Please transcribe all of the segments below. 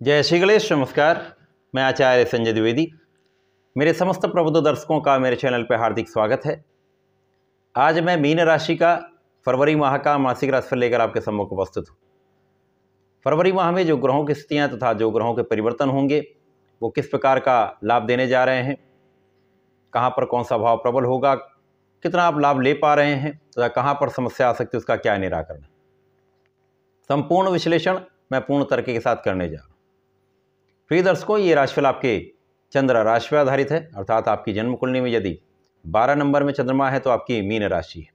जय श्री गणेश। नमस्कार, मैं आचार्य संजय द्विवेदी। मेरे समस्त प्रबुद्ध दर्शकों का मेरे चैनल पर हार्दिक स्वागत है। आज मैं मीन राशि का फरवरी माह का मासिक राशिफल लेकर आपके सम्मुख उपस्थित हूँ। फरवरी माह में जो ग्रहों की स्थितियाँ तथा जो ग्रहों के परिवर्तन होंगे वो किस प्रकार का लाभ देने जा रहे हैं, कहाँ पर कौन सा भाव प्रबल होगा, कितना आप लाभ ले पा रहे हैं तथा कहाँ पर समस्या आ सकती है, उसका क्या निराकरण। संपूर्ण विश्लेषण मैं पूर्ण तरीके के साथ करने जा रहा हूँ। प्रिय दर्शकों, ये राशिफल आपके चंद्र राशि पर आधारित है, अर्थात आपकी जन्म कुंडली में यदि 12 नंबर में चंद्रमा है तो आपकी मीन राशि है।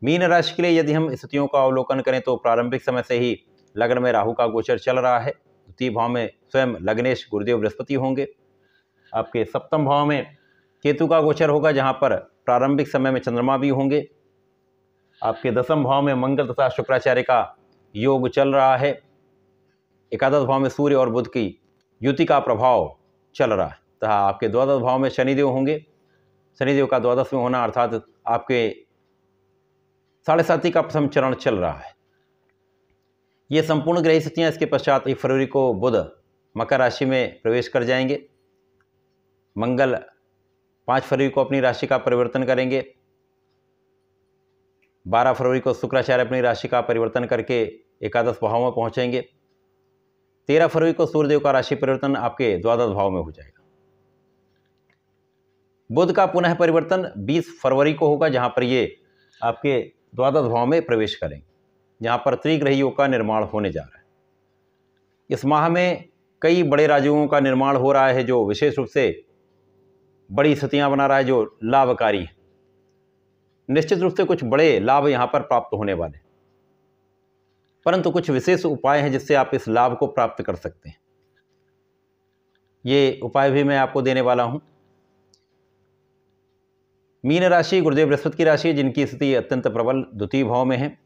मीन राशि के लिए यदि हम स्थितियों का अवलोकन करें तो प्रारंभिक समय से ही लग्न में राहु का गोचर चल रहा है। द्वितीय भाव में स्वयं लग्नेश गुरुदेव बृहस्पति होंगे। आपके सप्तम भाव में केतु का गोचर होगा, जहाँ पर प्रारंभिक समय में चंद्रमा भी होंगे। आपके दसम भाव में मंगल तथा शुक्राचार्य का योग चल रहा है। एकादश भाव में सूर्य और बुध की युति का प्रभाव चल रहा है तथा आपके द्वादश भाव में शनिदेव होंगे। शनिदेव का द्वादश में होना अर्थात आपके 7.5 का प्रथम चरण चल रहा है। ये संपूर्ण ग्रह स्थितियाँ इसके पश्चात 1 फरवरी को बुध मकर राशि में प्रवेश कर जाएंगे। मंगल 5 फरवरी को अपनी राशि का परिवर्तन करेंगे। 12 फरवरी को शुक्राचार्य अपनी राशि का परिवर्तन करके एकादश भाव में पहुंचेंगे। 13 फरवरी को सूर्यदेव का राशि परिवर्तन आपके द्वादश भाव में हो जाएगा। बुध का पुनः परिवर्तन 20 फरवरी को होगा, जहां पर ये आपके द्वादश भाव में प्रवेश करेंगे, जहां पर त्रिग्रही योग का निर्माण होने जा रहा है। इस माह में कई बड़े राजयोगों का निर्माण हो रहा है, जो विशेष रूप से बड़ी स्थितियां बना रहा है, जो लाभकारी है। निश्चित रूप से कुछ बड़े लाभ यहां पर प्राप्त होने वाले, परंतु कुछ विशेष उपाय हैं जिससे आप इस लाभ को प्राप्त कर सकते हैं। ये उपाय भी मैं आपको देने वाला हूं। मीन राशि गुरुदेव बृहस्पति की राशि है, जिनकी स्थिति अत्यंत प्रबल द्वितीय भाव में है।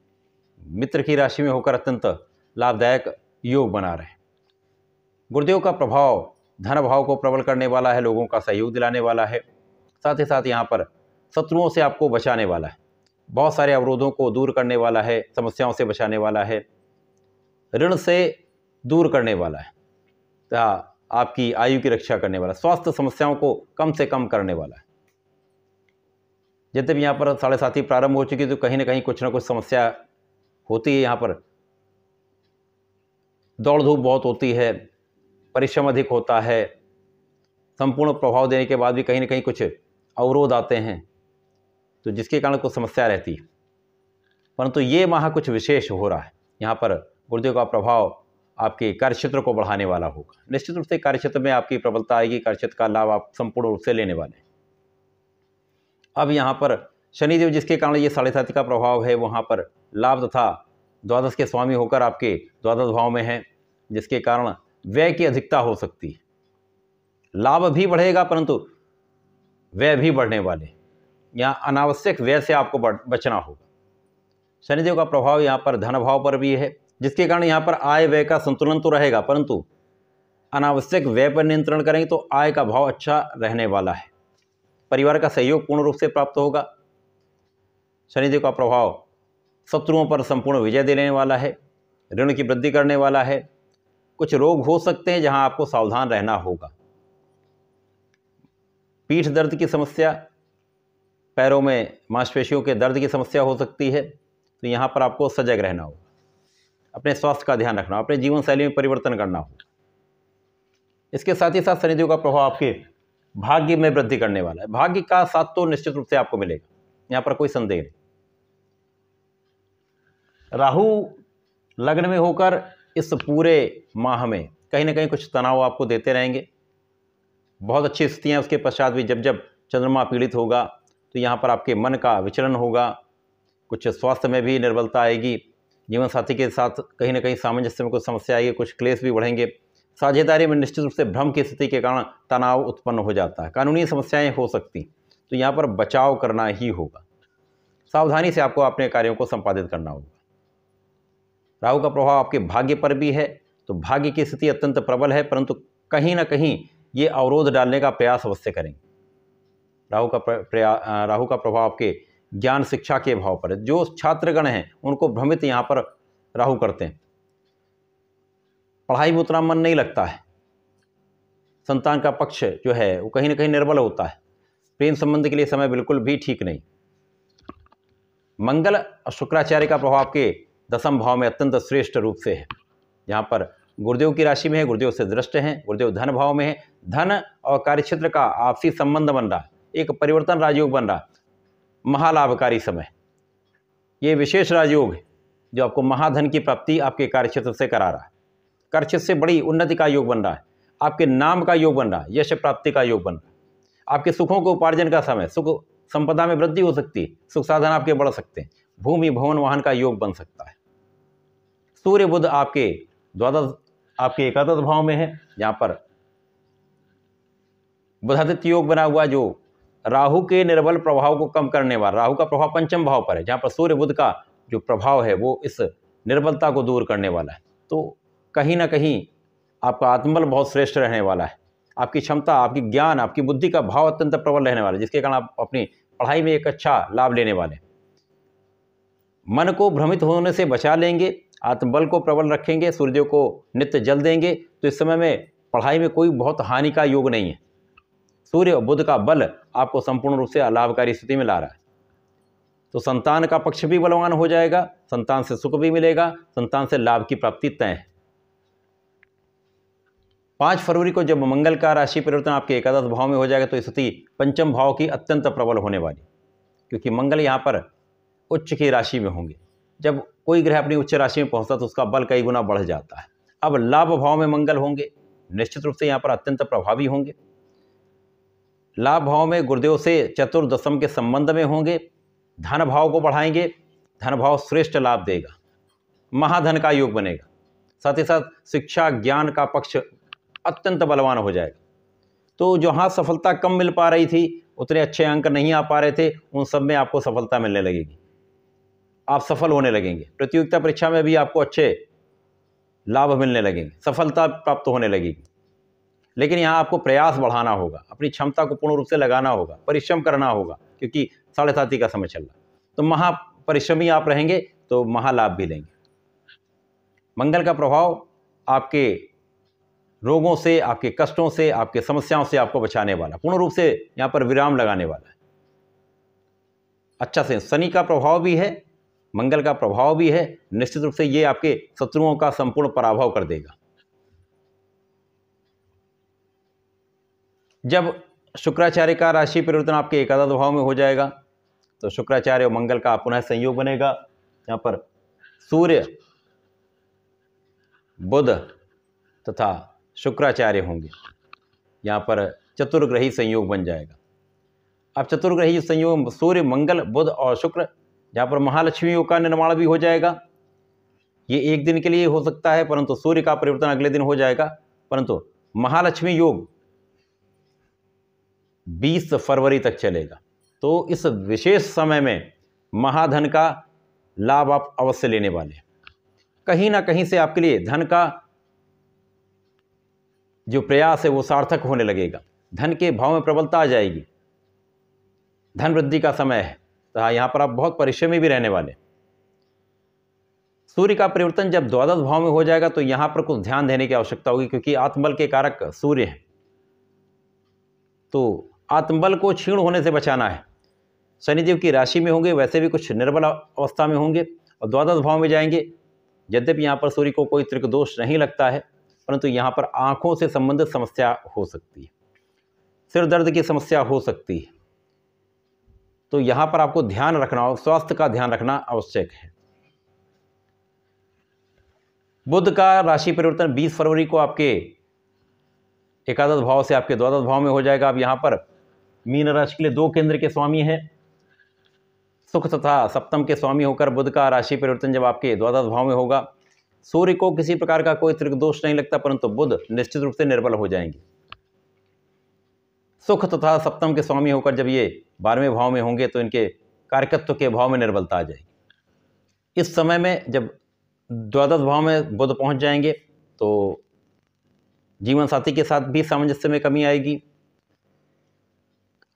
मित्र की राशि में होकर अत्यंत लाभदायक योग बना रहे हैं। गुरुदेव का प्रभाव धन भाव को प्रबल करने वाला है, लोगों का सहयोग दिलाने वाला है, साथ ही साथ यहाँ पर शत्रुओं से आपको बचाने वाला है, बहुत सारे अवरोधों को दूर करने वाला है, समस्याओं से बचाने वाला है, ऋण से दूर करने वाला है तथा आपकी आयु की रक्षा करने वाला, स्वास्थ्य समस्याओं को कम से कम करने वाला है। यद्यपि यहाँ पर 7.5 प्रारंभ हो चुकी है तो कहीं ना कहीं कुछ ना कुछ समस्या होती है। यहाँ पर दौड़ धूप बहुत होती है, परिश्रम अधिक होता है, संपूर्ण प्रभाव देने के बाद भी कहीं ना कहीं कुछ अवरोध आते हैं, तो जिसके कारण कुछ समस्या रहती है। परंतु ये माह कुछ विशेष हो रहा है। यहाँ पर गुरुदेव का प्रभाव आपके कार्यक्षेत्र को बढ़ाने वाला होगा। निश्चित रूप से कार्यक्षेत्र में आपकी प्रबलता आएगी, कार्यक्षेत्र का लाभ आप संपूर्ण रूप से लेने वाले हैं। अब यहाँ पर शनिदेव, जिसके कारण ये 7.5 का प्रभाव है, वहाँ पर लाभ तथा द्वादश के स्वामी होकर आपके द्वादश भाव में है, जिसके कारण व्यय की अधिकता हो सकती है। लाभ भी बढ़ेगा परंतु व्यय भी बढ़ने वाले, यहाँ अनावश्यक व्यय से आपको बचना होगा। शनिदेव का प्रभाव यहाँ पर धन भाव पर भी है, जिसके कारण यहाँ पर आय व्यय का संतुलन तो रहेगा, परंतु अनावश्यक व्यय पर नियंत्रण करेंगे तो आय का भाव अच्छा रहने वाला है। परिवार का सहयोग पूर्ण रूप से प्राप्त होगा। शनिदेव का प्रभाव शत्रुओं पर संपूर्ण विजय देने वाला है, ऋण की वृद्धि करने वाला है। कुछ रोग हो सकते हैं जहां आपको सावधान रहना होगा। पीठ दर्द की समस्या, पैरों में मांसपेशियों के दर्द की समस्या हो सकती है, तो यहाँ पर आपको सजग रहना होगा, अपने स्वास्थ्य का ध्यान रखना, अपने जीवन शैली में परिवर्तन करना होगा। इसके साथ ही साथ शनिदेव का प्रभाव आपके भाग्य में वृद्धि करने वाला है। भाग्य का साथ तो निश्चित रूप से आपको मिलेगा, यहाँ पर कोई संदेह नहीं। राहु लग्न में होकर इस पूरे माह में कहीं ना कहीं कुछ तनाव आपको देते रहेंगे। बहुत अच्छी स्थितियाँ उसके पश्चात भी जब जब चंद्रमा पीड़ित होगा तो यहाँ पर आपके मन का विचलन होगा, कुछ स्वास्थ्य में भी निर्बलता आएगी, जीवन साथी के साथ कहीं ना कहीं सामंजस्य में कुछ समस्या आएगी, कुछ क्लेश भी बढ़ेंगे। साझेदारी में निश्चित रूप से भ्रम की स्थिति के कारण तनाव उत्पन्न हो जाता है, कानूनी समस्याएं हो सकती, तो यहाँ पर बचाव करना ही होगा। सावधानी से आपको अपने कार्यों को संपादित करना होगा। राहु का प्रभाव आपके भाग्य पर भी है, तो भाग्य की स्थिति अत्यंत प्रबल है, परंतु कहीं ना कहीं ये अवरोध डालने का प्रयास अवश्य करेंगे। राहु का प्रभाव आपके ज्ञान शिक्षा के भाव पर है। जो छात्रगण हैं उनको भ्रमित यहाँ पर राहु करते हैं। पढ़ाई में उतना मन नहीं लगता है, संतान का पक्ष जो है वो कहीं ना कहीं निर्बल होता है, प्रेम संबंध के लिए समय बिल्कुल भी ठीक नहीं। मंगल और शुक्राचार्य का प्रभाव आपके दसम भाव में अत्यंत श्रेष्ठ रूप से है, जहाँ पर गुरुदेव की राशि में है, गुरुदेव से दृष्ट हैं, गुरुदेव धन भाव में है, धन और कार्यक्षेत्र का आपसी संबंध बन रहा है, एक परिवर्तन राजयोग बन रहा है, महालाभकारी समय। ये विशेष राजयोग है जो आपको महाधन की प्राप्ति आपके कार्यक्षेत्र से करा रहा है, कार्यक्षेत्र से बड़ी उन्नति का योग बन रहा है, आपके नाम का योग बन रहा है, यश प्राप्ति का योग बन रहा है, आपके सुखों को उपार्जन का समय, सुख संपदा में वृद्धि हो सकती है, सुख साधन आपके बढ़ सकते हैं, भूमि भवन वाहन का योग बन सकता है। सूर्य बुध आपके द्वादश आपके एकादश भाव में है, जहाँ पर बुधादित्य योग बना हुआ जो राहु के निर्बल प्रभाव को कम करने वाला, राहु का प्रभाव पंचम भाव पर है, जहाँ पर सूर्य बुध का जो प्रभाव है वो इस निर्बलता को दूर करने वाला है। तो कहीं ना कहीं आपका आत्मबल बहुत श्रेष्ठ रहने वाला है, आपकी क्षमता, आपकी ज्ञान, आपकी बुद्धि का भाव अत्यंत प्रबल रहने वाला है, जिसके कारण आप अपनी पढ़ाई में एक अच्छा लाभ लेने वाले। मन को भ्रमित होने से बचा लेंगे, आत्मबल को प्रबल रखेंगे, सूर्यदेव को नित्य जल देंगे, तो इस समय में पढ़ाई में कोई बहुत हानि का योग नहीं है। सूर्य और बुध का बल आपको संपूर्ण रूप से लाभकारी स्थिति में ला रहा है। तो संतान का पक्ष भी बलवान हो जाएगा, संतान से सुख भी मिलेगा, संतान से लाभ की प्राप्ति तय है। 5 फरवरी को जब मंगल का राशि परिवर्तन आपके एकादश भाव में हो जाएगा तो स्थिति पंचम भाव की अत्यंत प्रबल होने वाली, क्योंकि मंगल यहाँ पर उच्च की राशि में होंगे। जब कोई ग्रह अपनी उच्च राशि में पहुंचता तो उसका बल कई गुना बढ़ जाता है। अब लाभ भाव में मंगल होंगे, निश्चित रूप से यहाँ पर अत्यंत प्रभावी होंगे। लाभ भाव में गुरुदेव से चतुर्दशम के संबंध में होंगे, धन भाव को बढ़ाएंगे, धन भाव श्रेष्ठ लाभ देगा, महाधन का योग बनेगा, साथ ही साथ शिक्षा ज्ञान का पक्ष अत्यंत बलवान हो जाएगा। तो जहाँ सफलता कम मिल पा रही थी, उतने अच्छे अंक नहीं आ पा रहे थे, उन सब में आपको सफलता मिलने लगेगी, आप सफल होने लगेंगे। प्रतियोगिता परीक्षा में भी आपको अच्छे लाभ मिलने लगेंगे, सफलता प्राप्त होने लगेगी। लेकिन यहाँ आपको प्रयास बढ़ाना होगा, अपनी क्षमता को पूर्ण रूप से लगाना होगा, परिश्रम करना होगा, क्योंकि 7.5 का समय चल रहा है। तो महापरिश्रमी आप रहेंगे तो महालाभ भी लेंगे। मंगल का प्रभाव आपके रोगों से, आपके कष्टों से, आपके समस्याओं से आपको बचाने वाला, पूर्ण रूप से यहाँ पर विराम लगाने वाला है। अच्छा से शनि का प्रभाव भी है, मंगल का प्रभाव भी है, निश्चित रूप से ये आपके शत्रुओं का संपूर्ण पराभव कर देगा। जब शुक्राचार्य का राशि परिवर्तन आपके एकादश भाव में हो जाएगा तो शुक्राचार्य और मंगल का पुनः संयोग बनेगा, यहाँ पर सूर्य बुध तथा शुक्राचार्य होंगे, यहाँ पर चतुर्ग्रही संयोग बन जाएगा। अब चतुर्ग्रही संयोग सूर्य मंगल बुध और शुक्र, जहाँ पर महालक्ष्मी योग का निर्माण भी हो जाएगा। ये एक दिन के लिए हो सकता है, परंतु सूर्य का परिवर्तन अगले दिन हो जाएगा, परंतु महालक्ष्मी योग 20 फरवरी तक चलेगा। तो इस विशेष समय में महाधन का लाभ आप अवश्य लेने वाले हैं। कहीं ना कहीं से आपके लिए धन का जो प्रयास है वो सार्थक होने लगेगा, धन के भाव में प्रबलता आ जाएगी, धन वृद्धि का समय है। तो यहाँ पर आप बहुत परिश्रमी भी रहने वाले। सूर्य का परिवर्तन जब द्वादश भाव में हो जाएगा तो यहाँ पर कुछ ध्यान देने की आवश्यकता होगी, क्योंकि आत्मबल के कारक सूर्य है, तो आत्मबल को क्षीण होने से बचाना है। शनिदेव की राशि में होंगे, वैसे भी कुछ निर्बल अवस्था में होंगे और द्वादश भाव में जाएंगे। यद्यपि यहाँ पर सूर्य को कोई त्रिक दोष नहीं लगता है, परंतु यहाँ पर आंखों से संबंधित समस्या हो सकती है, सिर दर्द की समस्या हो सकती है। तो यहाँ पर आपको ध्यान रखना हो, स्वास्थ्य का ध्यान रखना आवश्यक है। बुध का राशि परिवर्तन 20 फरवरी को आपके एकादश भाव से आपके द्वादश भाव में हो जाएगा। अब यहाँ पर मीन राशि के लिए 2 केंद्र के स्वामी हैं, सुख तथा सप्तम के स्वामी होकर बुध का राशि परिवर्तन जब आपके द्वादश भाव में होगा, सूर्य को किसी प्रकार का कोई त्रिक दोष नहीं लगता, परंतु बुध निश्चित रूप से निर्बल हो जाएंगे। सुख तथा सप्तम के स्वामी होकर जब ये 12वें भाव में होंगे तो इनके कारकत्व के भाव में निर्बलता आ जाएगी। इस समय में जब द्वादश भाव में बुध पहुंच जाएंगे तो जीवन साथी के साथ भी सामंजस्य में कमी आएगी,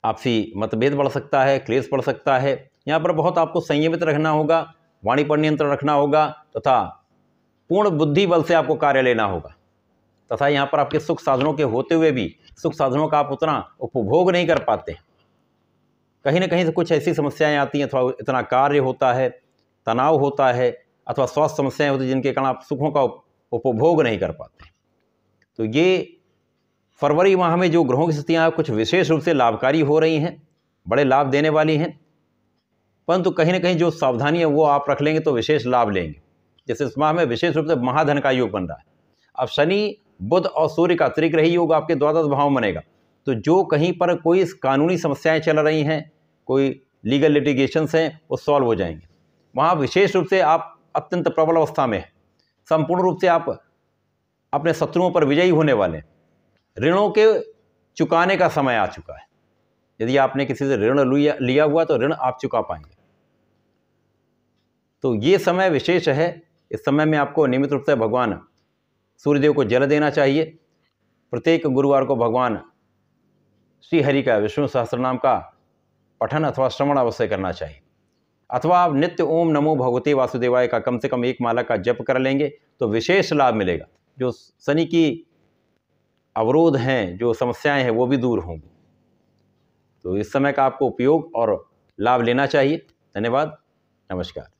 आपसी मतभेद बढ़ सकता है, क्लेश बढ़ सकता है। यहाँ पर बहुत आपको संयमित रहना होगा, वाणी पर नियंत्रण रखना होगा तथा पूर्ण बुद्धि बल से आपको कार्य लेना होगा। तथा यहाँ पर आपके सुख साधनों के होते हुए भी सुख साधनों का आप उतना उपभोग नहीं कर पाते। कहीं ना कहीं से कुछ ऐसी समस्याएं आती हैं, अथवा इतना कार्य होता है, तनाव होता है, अथवा स्वास्थ्य समस्याएं होती हैं जिनके कारण आप सुखों का उपभोग नहीं कर पाते। तो ये फरवरी माह में जो ग्रहों की स्थितियाँ कुछ विशेष रूप से लाभकारी हो रही हैं, बड़े लाभ देने वाली हैं, परंतु कहीं ना कहीं जो सावधानी है वो आप रख लेंगे तो विशेष लाभ लेंगे। जैसे इस माह में विशेष रूप से महाधन का योग बन रहा है। अब शनि, बुध और सूर्य का त्रिग्रही योग आपके द्वादश भाव में बनेगा, तो जो कहीं पर कोई कानूनी समस्याएं चल रही हैं, कोई लीगल लिटिगेशंस हैं, वो सॉल्व हो जाएंगे। वहाँ विशेष रूप से आप अत्यंत प्रबल अवस्था में हैं, संपूर्ण रूप से आप अपने शत्रुओं पर विजयी होने वाले हैं। ऋणों के चुकाने का समय आ चुका है। यदि आपने किसी से ऋण लिया हुआ तो ऋण आप चुका पाएंगे। तो ये समय विशेष है। इस समय में आपको नियमित रूप से भगवान सूर्यदेव को जल देना चाहिए। प्रत्येक गुरुवार को भगवान श्री हरि का विष्णु सहस्त्रनाम का पठन अथवा श्रवण अवश्य करना चाहिए, अथवा आप नित्य ओम नमो भगवते वासुदेवाय का कम से कम 1 माला का जप कर लेंगे तो विशेष लाभ मिलेगा। जो शनि की अवरोध हैं, जो समस्याएं हैं, वो भी दूर होंगी। तो इस समय का आपको उपयोग और लाभ लेना चाहिए। धन्यवाद, नमस्कार।